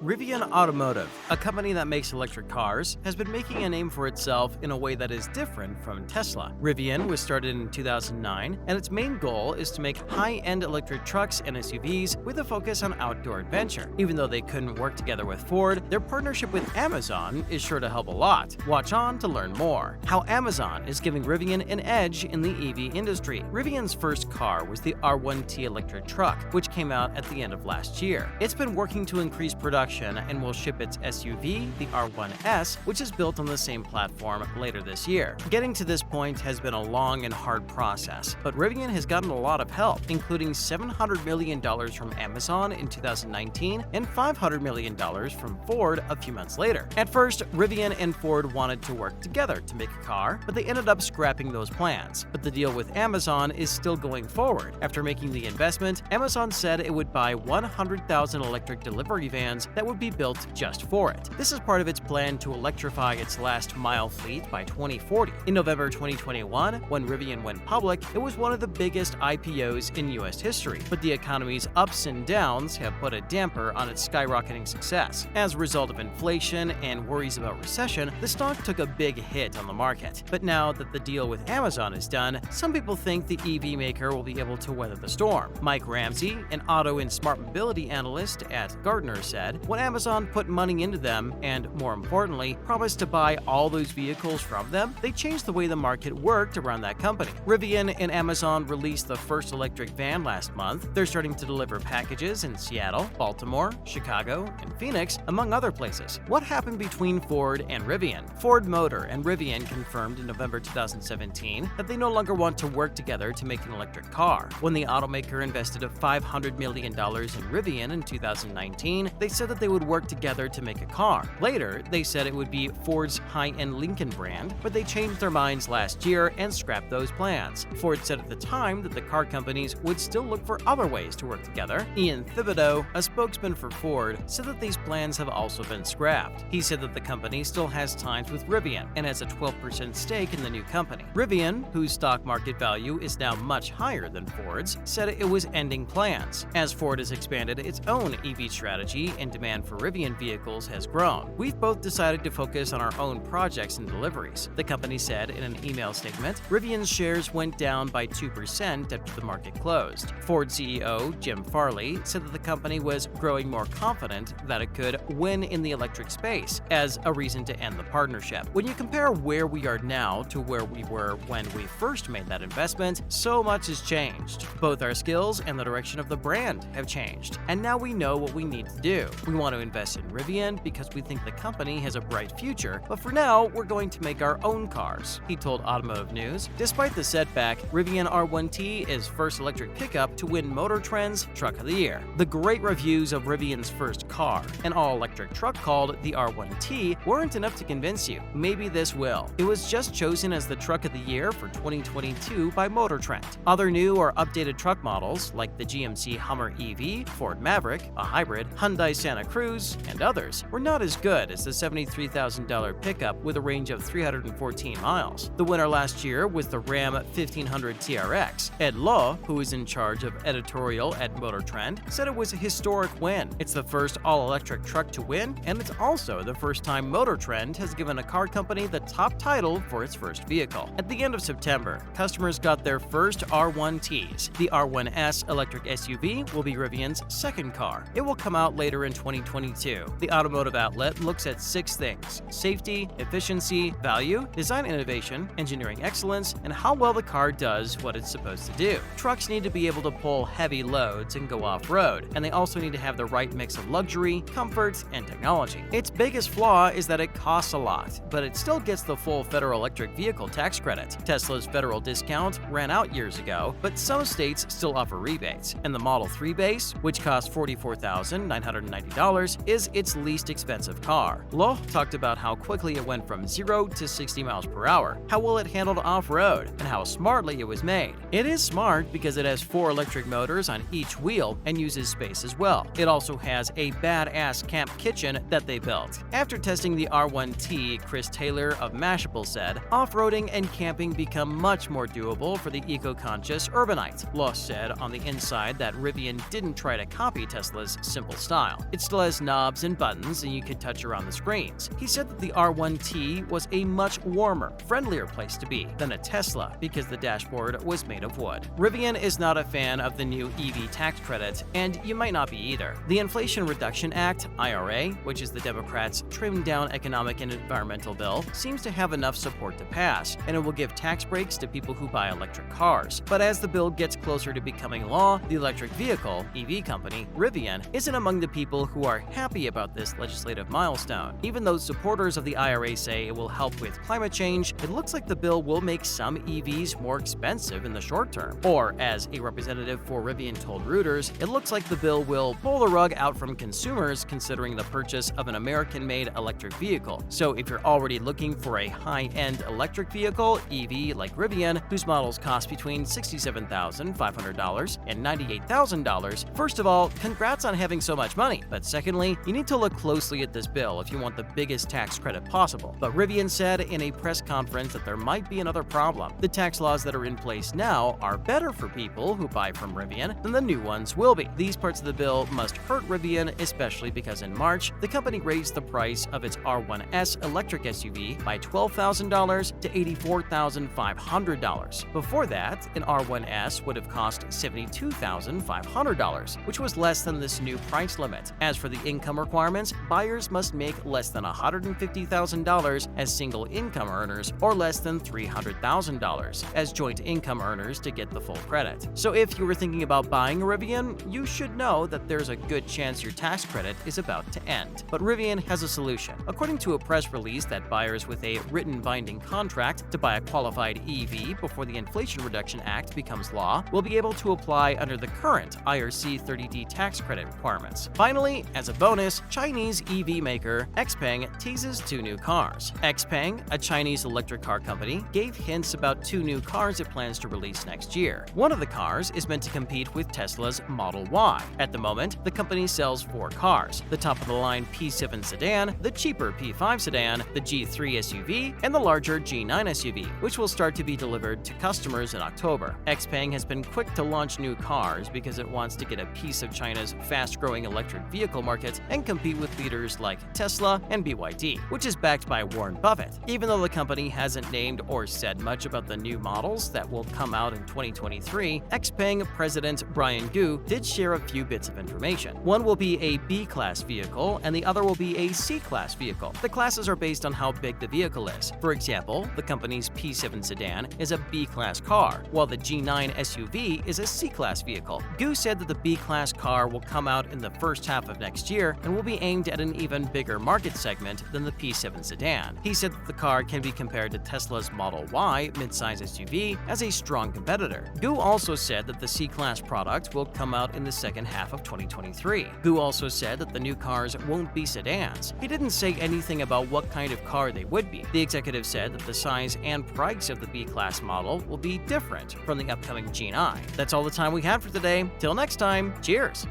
Rivian Automotive, a company that makes electric cars, has been making a name for itself in a way that is different from Tesla. Rivian was started in 2009, and its main goal is to make high-end electric trucks and SUVs with a focus on outdoor adventure. Even though they couldn't work together with Ford, their partnership with Amazon is sure to help a lot. Watch on to learn more. How Amazon is giving Rivian an edge in the EV industry. Rivian's first car was the R1T electric truck, which came out at the end of last year. It's been working to increase production and will ship its SUV, the R1S, which is built on the same platform, later this year. Getting to this point has been a long and hard process, but Rivian has gotten a lot of help, including $700 million from Amazon in 2019 and $500 million from Ford a few months later. At first, Rivian and Ford wanted to work together to make a car, but they ended up scrapping those plans. But the deal with Amazon is still going forward. After making the investment, Amazon said it would buy 100,000 electric delivery vans that would be built just for it. This is part of its plan to electrify its last-mile fleet by 2040. In November 2021, when Rivian went public, it was one of the biggest IPOs in US history, but the economy's ups and downs have put a damper on its skyrocketing success. As a result of inflation and worries about recession, the stock took a big hit on the market. But now that the deal with Amazon is done, some people think the EV maker will be able to weather the storm. Mike Ramsey, an auto and smart mobility analyst at Gartner, said, "When Amazon put money into them, and more importantly, promised to buy all those vehicles from them, they changed the way the market worked around that company." Rivian and Amazon released the first electric van last month. They're starting to deliver packages in Seattle, Baltimore, Chicago, and Phoenix, among other places. What happened between Ford and Rivian? Ford Motor and Rivian confirmed in November 2017 that they no longer want to work together to make an electric car. When the automaker invested $500 million in Rivian in 2019, they said that they would work together to make a car. Later, they said it would be Ford's high-end Lincoln brand, but they changed their minds last year and scrapped those plans. Ford said at the time that the car companies would still look for other ways to work together. Ian Thibodeau, a spokesman for Ford, said that these plans have also been scrapped. He said that the company still has ties with Rivian and has a 12% stake in the new company. Rivian, whose stock market value is now much higher than Ford's, said it was ending plans. As Ford has expanded its own EV strategy and demand for Rivian vehicles has grown, "We've both decided to focus on our own projects and deliveries," the company said in an email statement. Rivian's shares went down by 2% after the market closed. Ford CEO Jim Farley said that the company was growing more confident that it could win in the electric space as a reason to end the partnership. When you compare where we are now to where we were when we first made that investment, so much has changed. Both our skills and the direction of the brand have changed, and now we know what we need to do. We want to invest in Rivian because we think the company has a bright future, but for now, we're going to make our own cars," he told Automotive News. Despite the setback, Rivian R1T is first electric pickup to win Motor Trend's Truck of the Year. The great reviews of Rivian's first car, an all-electric truck called the R1T, weren't enough to convince you. Maybe this will. It was just chosen as the Truck of the Year for 2022 by Motor Trend. Other new or updated truck models, like the GMC Hummer EV, Ford Maverick, a hybrid, Hyundai Santa Cruz, and others, were not as good as the $73,000 pickup with a range of 314 miles. The winner last year was the Ram 1500 TRX. Ed Lowe, who is in charge of editorial at Motor Trend, said it was a historic win. It's the first all-electric truck to win, and it's also the first time Motor Trend has given a car company the top title for its first vehicle. At the end of September, customers got their first R1Ts. The R1S electric SUV will be Rivian's second car. It will come out later in 2022. The automotive outlet looks at 6 things: safety, efficiency, value, design innovation, engineering excellence, and how well the car does what it's supposed to do. Trucks need to be able to pull heavy loads and go off-road, and they also need to have the right mix of luxury, comfort, and technology. Its biggest flaw is that it costs a lot, but it still gets the full federal electric vehicle tax credit. Tesla's federal discount ran out years ago, but some states still offer rebates, and the Model 3 base, which costs $44,990, is its least expensive car. Lowe talked about how quickly it went from 0 to 60 miles per hour, how well it handled off-road, and how smartly it was made. It is smart because it has 4 electric motors on each wheel and uses space as well. It also has a badass camp kitchen that they built. After testing the R1T, Chris Taylor of Mashable said, "Off-roading and camping become much more doable for the eco-conscious urbanite." Lowe said on the inside that Rivian didn't try to copy Tesla's simple style. It's still still has knobs and buttons and you could touch around the screens. He said that the R1T was a much warmer, friendlier place to be than a Tesla because the dashboard was made of wood. Rivian is not a fan of the new EV tax credit, and you might not be either. The Inflation Reduction Act, IRA, which is the Democrats' trimmed-down economic and environmental bill, seems to have enough support to pass, and it will give tax breaks to people who buy electric cars. But as the bill gets closer to becoming law, the electric vehicle, EV company, Rivian, isn't among the people who are happy about this legislative milestone. Even though supporters of the IRA say it will help with climate change, it looks like the bill will make some EVs more expensive in the short term. Or, as a representative for Rivian told Reuters, it looks like the bill will pull the rug out from consumers considering the purchase of an American-made electric vehicle. So if you're already looking for a high-end electric vehicle, EV like Rivian, whose models cost between $67,500 and $98,000, first of all, congrats on having so much money. But secondly, you need to look closely at this bill if you want the biggest tax credit possible. But Rivian said in a press conference that there might be another problem. The tax laws that are in place now are better for people who buy from Rivian than the new ones will be. These parts of the bill must hurt Rivian, especially because in March, the company raised the price of its R1S electric SUV by $12,000 to $84,500. Before that, an R1S would have cost $72,500, which was less than this new price limit. As for the income requirements, buyers must make less than $150,000 as single income earners or less than $300,000 as joint income earners to get the full credit. So if you were thinking about buying a Rivian, you should know that there's a good chance your tax credit is about to end. But Rivian has a solution. According to a press release that buyers with a written binding contract to buy a qualified EV before the Inflation Reduction Act becomes law will be able to apply under the current IRC 30D tax credit requirements. Finally, as a bonus, Chinese EV maker XPeng teases 2 new cars. XPeng, a Chinese electric car company, gave hints about 2 new cars it plans to release next year. One of the cars is meant to compete with Tesla's Model Y. At the moment, the company sells 4 cars: the top-of-the-line P7 sedan, the cheaper P5 sedan, the G3 SUV, and the larger G9 SUV, which will start to be delivered to customers in October. XPeng has been quick to launch new cars because it wants to get a piece of China's fast-growing electric vehicle market and compete with leaders like Tesla and BYD, which is backed by Warren Buffett. Even though the company hasn't named or said much about the new models that will come out in 2023, XPeng President Brian Gu did share a few bits of information. One will be a B-class vehicle and the other will be a C-class vehicle. The classes are based on how big the vehicle is. For example, the company's P7 sedan is a B-class car, while the G9 SUV is a C-class vehicle. Gu said that the B-class car will come out in the first half of next year and will be aimed at an even bigger market segment than the P7 sedan. He said that the car can be compared to Tesla's Model Y midsize SUV as a strong competitor. Gu also said that the C-class product will come out in the second half of 2023. Gu also said that the new cars won't be sedans. He didn't say anything about what kind of car they would be. The executive said that the size and price of the B-class model will be different from the upcoming G9. That's all the time we have for today. Till next time, cheers!